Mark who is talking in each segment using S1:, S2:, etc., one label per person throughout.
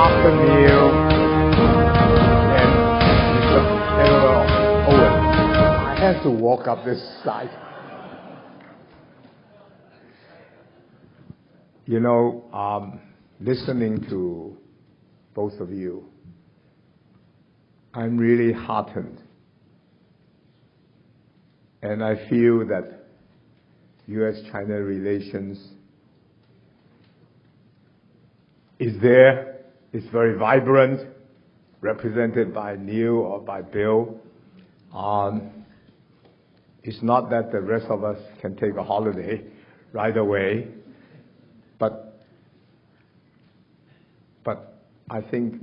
S1: Dr. Neil and Mr. Edward Owen. I have to walk up this side. You know, listening to both of you, I'm really heartened. And I feel that U.S.-China relations is there, it's very vibrant, represented by Neil or by Bill. It's not that the rest of us can take a holiday right away, but I think,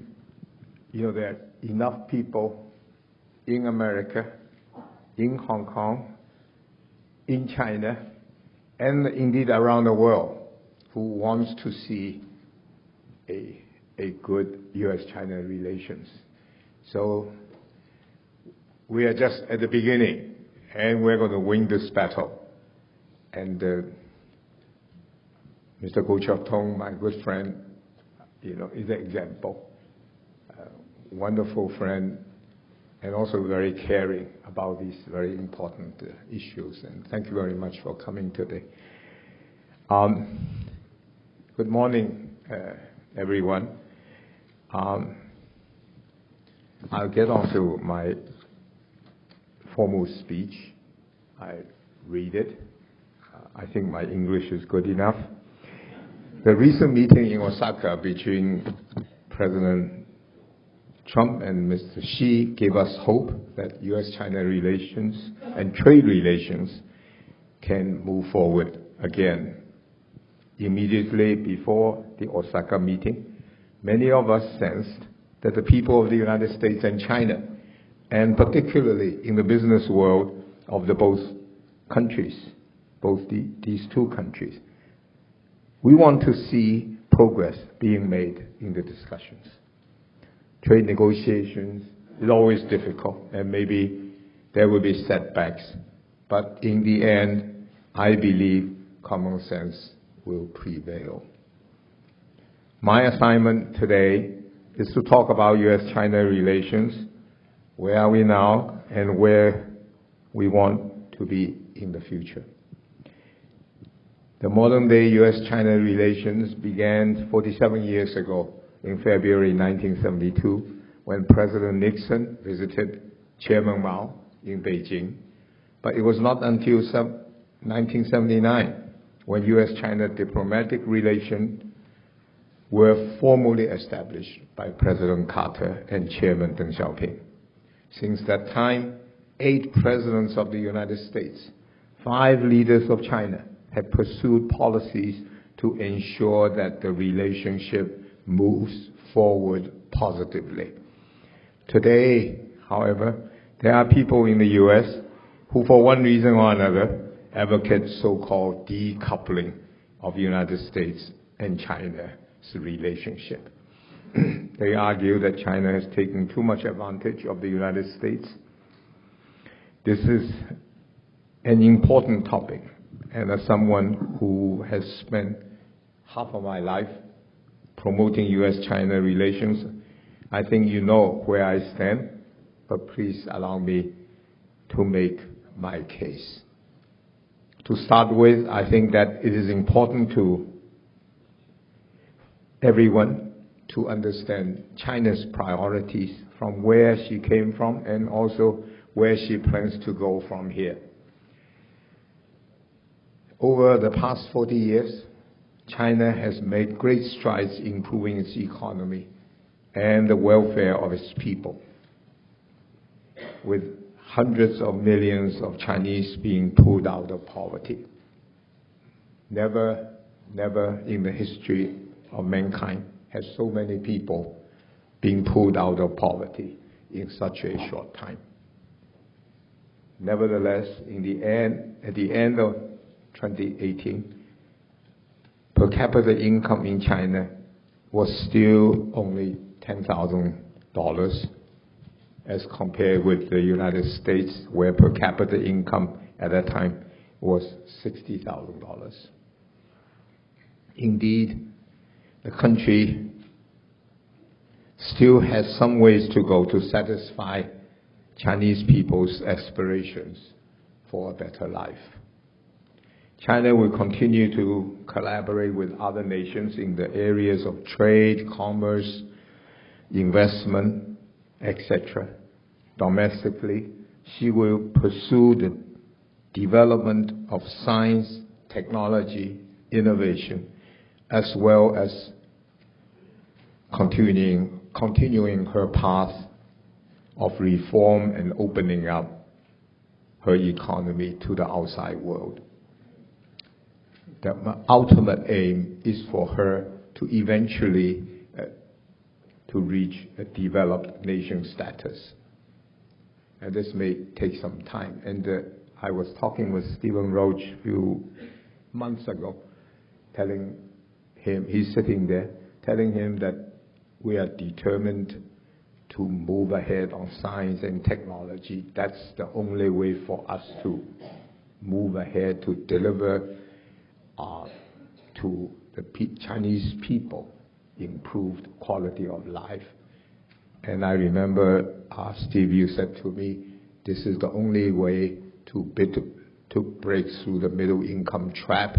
S1: you know, there are enough people in America, in Hong Kong, in China, and indeed around the world who wants to see a good U.S.-China relations. So we are just at the beginning, and we're going to win this battle. And Mr. Goh Chok Tong, my good friend, you know, is an example. Wonderful friend, and also very caring about these very important issues. And thank you very much for coming today. Good morning, everyone. I'll get on to my formal speech. I read it. I think my English is good enough. The recent meeting in Osaka between President Trump and Mr. Xi gave us hope that U.S.-China relations and trade relations can move forward again. Immediately before the Osaka meeting, many of us sensed that the people of the United States and China, and particularly in the business world of the both countries, these two countries, we want to see progress being made in the discussions. Trade negotiations is always difficult, and maybe there will be setbacks. But in the end, I believe common sense will prevail. My assignment today is to talk about U.S.-China relations, where are we now, and where we want to be in the future. The modern-day U.S.-China relations began 47 years ago in February 1972, when President Nixon visited Chairman Mao in Beijing. But it was not until 1979 when U.S.-China diplomatic relations were formally established by President Carter and Chairman Deng Xiaoping. Since that time, 8 presidents of the United States, 5 leaders of China have pursued policies to ensure that the relationship moves forward positively. Today, however, there are people in the U.S. who, for one reason or another, advocate so-called decoupling of the United States and China's relationship. They argue that China has taken too much advantage of the United States. This is an important topic, and as someone who has spent half of my life promoting U.S.-China relations, I think you know where I stand, but please allow me to make my case. To start with, I think that it is important to everyone to understand China's priorities from where she came from and also where she plans to go from here. Over the past 40 years, China has made great strides in improving its economy and the welfare of its people, with hundreds of millions of Chinese being pulled out of poverty. Never in the history of mankind has so many people been pulled out of poverty in such a short time. Nevertheless, at the end of 2018, per capita income in China was still only $10,000 as compared with the United States, where per capita income at that time was $60,000. Indeed, the country still has some ways to go to satisfy Chinese people's aspirations for a better life. China will continue to collaborate with other nations in the areas of trade, commerce, investment, etc. Domestically, she will pursue the development of science, technology, innovation, as well as continuing her path of reform and opening up her economy to the outside world. The ultimate aim is for her to eventually to reach a developed nation status. And this may take some time. And I was talking with Stephen Roach a few months ago, telling him, he's sitting there, telling him that we are determined to move ahead on science and technology. That's the only way for us to move ahead, to deliver to the Chinese people improved quality of life. And I remember, Steve, you said to me, this is the only way to break through the middle income trap,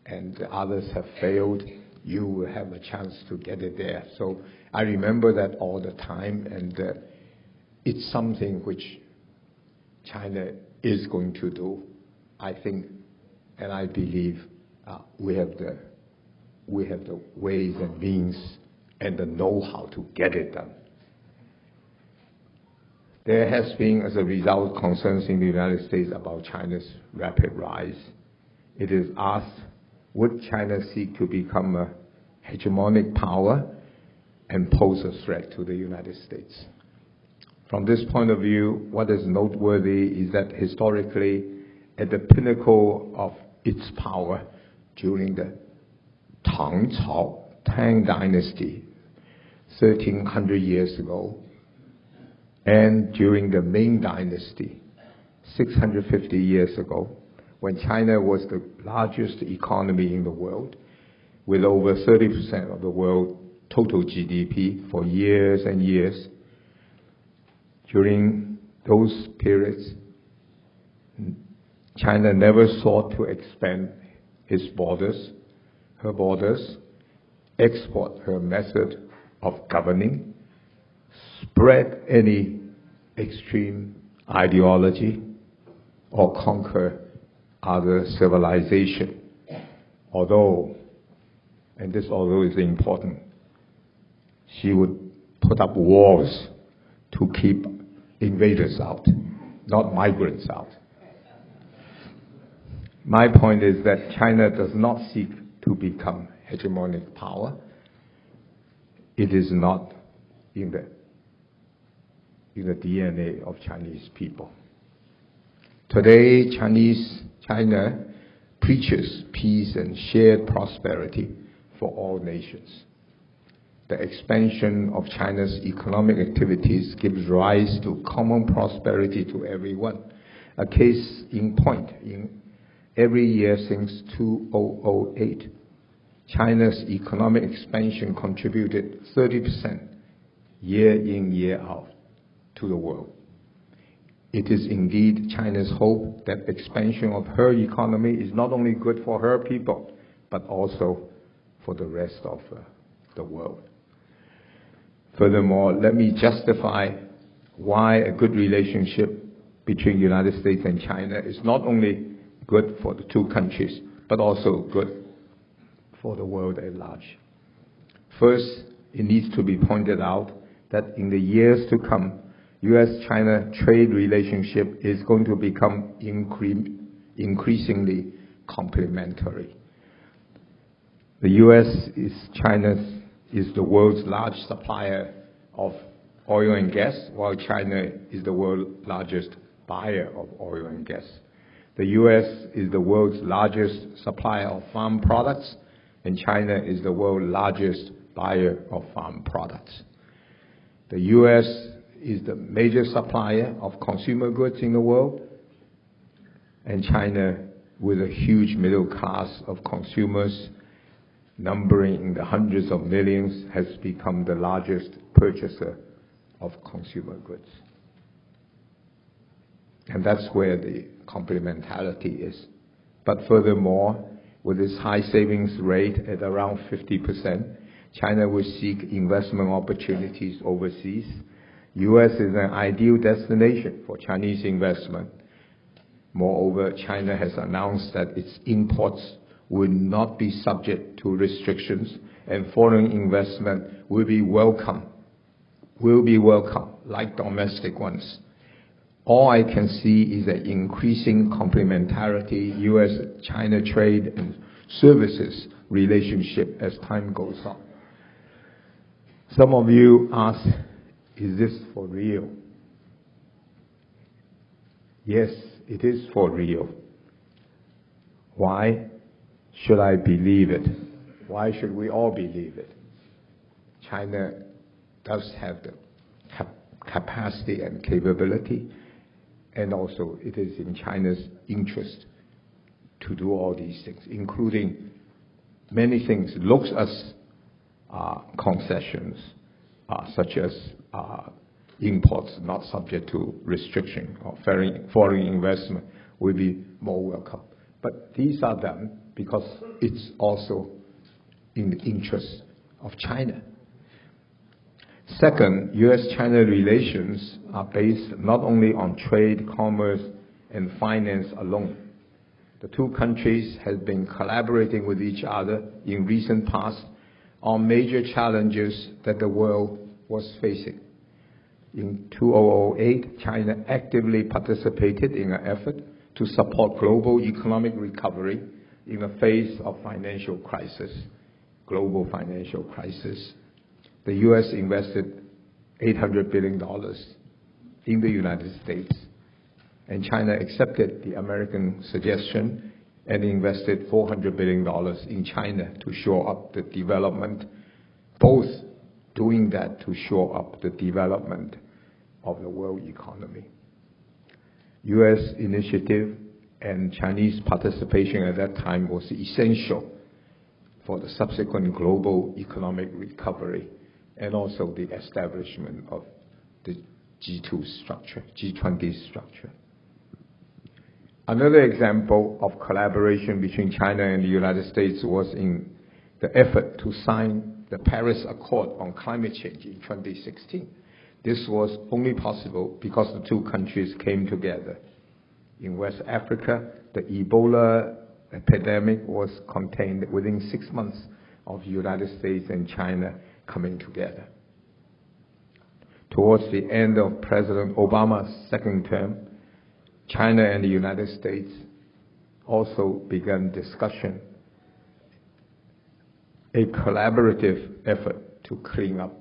S1: and the others have failed. You will have a chance to get it there. So I remember that all the time, and it's something which China is going to do, I think, and I believe we have the ways and means and the know-how to get it done. There has been, as a result, concerns in the United States about China's rapid rise. It is asked, would China seek to become a hegemonic power and pose a threat to the United States? From this point of view, what is noteworthy is that historically, at the pinnacle of its power during the Tang Dynasty, 1300 years ago, and during the Ming Dynasty, 650 years ago, when China was the largest economy in the world, with over 30% of the world total GDP for years and years. During those periods, China never sought to expand her borders, export her method of governing, spread any extreme ideology, or conquer other civilization. Although is important, she would put up walls to keep invaders out, not migrants out. My point is that China does not seek to become hegemonic power. It is not in the DNA of Chinese people. Today, China preaches peace and shared prosperity for all nations. The expansion of China's economic activities gives rise to common prosperity to everyone. A case in point, in every year since 2008, China's economic expansion contributed 30% year in, year out to the world. It is indeed China's hope that expansion of her economy is not only good for her people, but also for the rest of the world. Furthermore, let me justify why a good relationship between the United States and China is not only good for the two countries, but also good for the world at large. First, it needs to be pointed out that in the years to come, U.S.-China trade relationship is going to become increasingly complementary. The U.S. is the world's largest supplier of oil and gas, while China is the world's largest buyer of oil and gas. The U.S. is the world's largest supplier of farm products, and China is the world's largest buyer of farm products. The U.S. is the major supplier of consumer goods in the world, and China, with a huge middle class of consumers, numbering in the hundreds of millions, has become the largest purchaser of consumer goods. And that's where the complementarity is. But furthermore, with its high savings rate at around 50%, China will seek investment opportunities overseas. U.S. is an ideal destination for Chinese investment. Moreover, China has announced that its imports will not be subject to restrictions, and foreign investment will be welcome, like domestic ones. All I can see is an increasing complementarity U.S.-China trade and services relationship as time goes on. Some of you ask, is this for real? Yes, it is for real. Why should I believe it? Why should we all believe it? China does have the capacity and capability, and also it is in China's interest to do all these things, including many things looks as concessions, such as imports not subject to restriction or foreign investment will be more welcome. But these are done because it's also in the interest of China. Second, U.S.-China relations are based not only on trade, commerce, and finance alone. The two countries have been collaborating with each other in recent past on major challenges that the world was facing. In 2008, China actively participated in an effort to support global economic recovery in the face of global financial crisis. The U.S. invested $800 billion in the United States, and China accepted the American suggestion and invested $400 billion in China to shore up the development, both doing that to shore up the development of the world economy. U.S. initiative and Chinese participation at that time was essential for the subsequent global economic recovery and also the establishment of the G20 structure. Another example of collaboration between China and the United States was in the effort to sign the Paris Accord on climate change in 2016. This was only possible because the two countries came together. In West Africa, the Ebola epidemic was contained within 6 months of the United States and China coming together. Towards the end of President Obama's second term, China and the United States also began discussion, a collaborative effort to clean up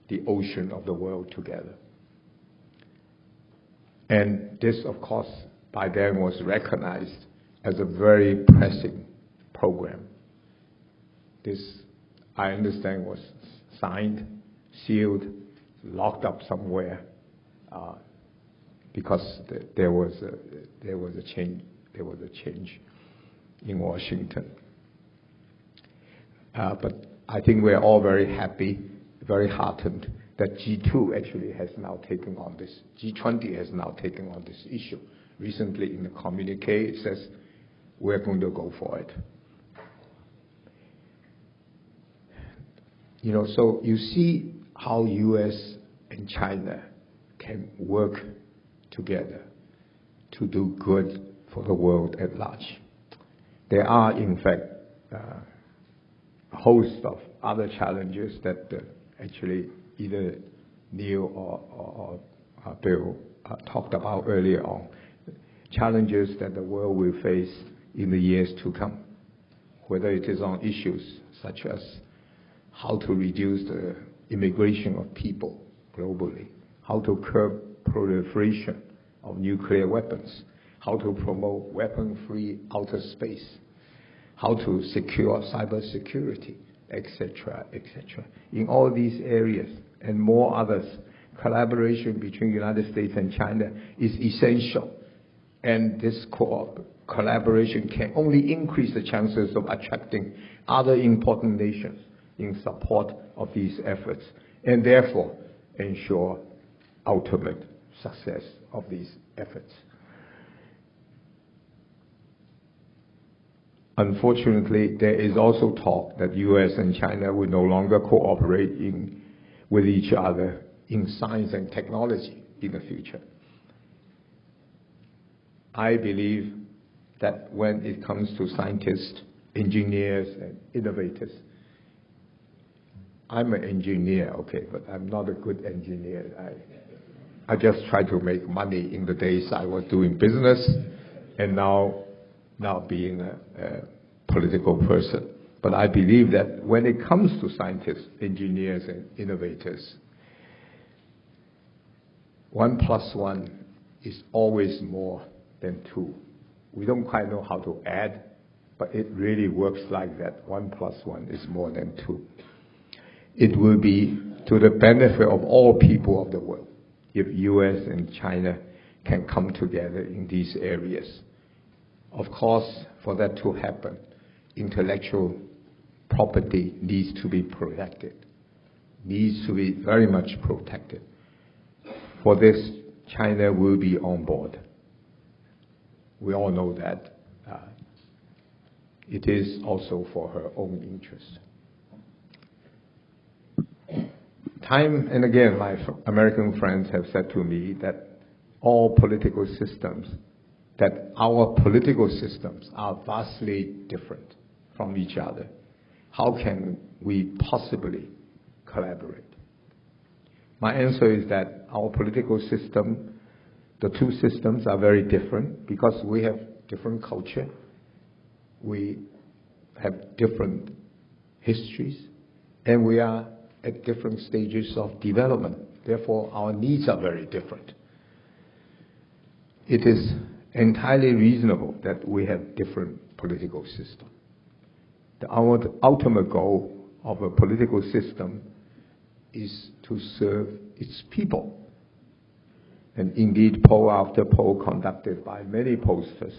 S1: the ocean of the world together. And this, of course, by then was recognized as a very pressing program. This, I understand, was signed, sealed, locked up somewhere because there was a change in Washington. But I think we're all very happy, very heartened that G2 actually has now taken on this. G20 has now taken on this issue. Recently in the communique it says we're going to go for it. So you see how U.S. and China can work together to do good for the world at large. There are, in fact, a host of other challenges that actually either Neil or Bill talked about earlier on. Challenges that the world will face in the years to come, whether it is on issues such as how to reduce the immigration of people globally, how to curb proliferation of nuclear weapons, how to promote weapon-free outer space, how to secure cybersecurity, etc., etc. In all these areas and more others, collaboration between the United States and China is essential. And this collaboration can only increase the chances of attracting other important nations in support of these efforts, and therefore ensure ultimate success of these efforts. Unfortunately, there is also talk that U.S. and China will no longer cooperate with each other in science and technology in the future. I believe that when it comes to scientists, engineers, and innovators, I'm an engineer, okay, but I'm not a good engineer. I just try to make money in the days I was doing business, and now being a political person. But I believe that when it comes to scientists, engineers, and innovators, 1 + 1 is always more than 2. We don't quite know how to add, but it really works like that. 1 + 1 is more than 2. It will be to the benefit of all people of the world if U.S. and China can come together in these areas. Of course, for that to happen, intellectual property needs to be protected, needs to be very much protected. For this, China will be on board. We all know that it is also for her own interest. Time and again, my American friends have said to me that our political systems are vastly different from each other. How can we possibly collaborate? My answer is that our political system, the two systems are very different because we have different culture, we have different histories, and we are at different stages of development. Therefore, our needs are very different. It is entirely reasonable that we have different political systems. Our ultimate goal of a political system is to serve its people. And indeed, poll after poll conducted by many pollsters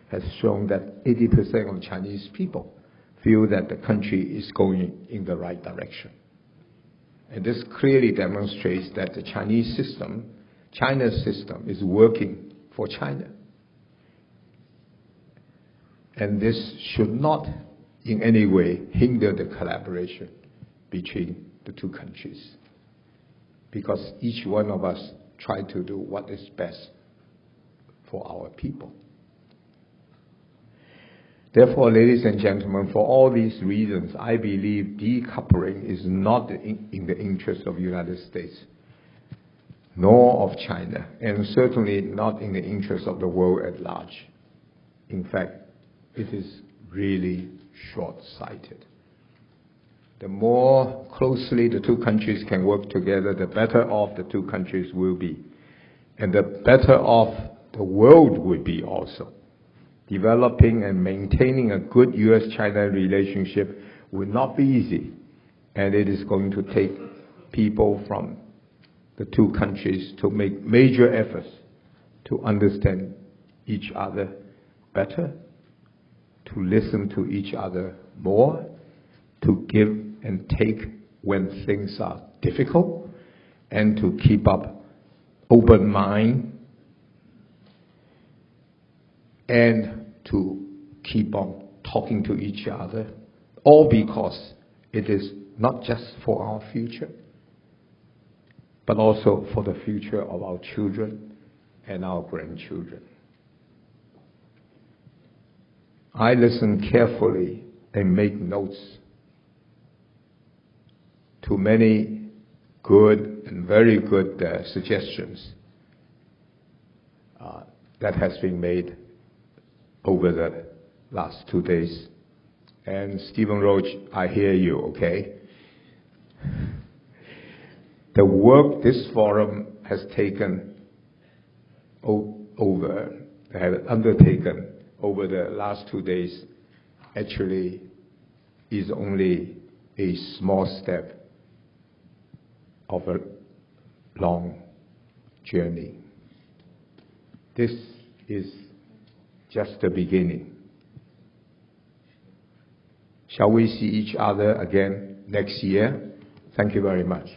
S1: has shown that 80% of Chinese people feel that the country is going in the right direction. And this clearly demonstrates that the China's system is working for China. And this should not in any way hinder the collaboration between the two countries, because each one of us try to do what is best for our people. Therefore, ladies and gentlemen, for all these reasons, I believe decoupling is not in the interest of the United States, nor of China, and certainly not in the interest of the world at large. In fact, it is really short-sighted. The more closely the two countries can work together, the better off the two countries will be, and the better off the world will be also. Developing and maintaining a good U.S.-China relationship will not be easy, and it is going to take people from the two countries to make major efforts to understand each other better, to listen to each other more, to give and take when things are difficult, and to keep up open mind, and to keep on talking to each other, all because it is not just for our future, but also for the future of our children and our grandchildren. I listen carefully and make notes to many good and very good suggestions that has been made over the last 2 days. And Stephen Roach, I hear you, okay? The work this forum has undertaken over the last 2 days actually is only a small step of a long journey. This is just the beginning. Shall we see each other again next year? Thank you very much.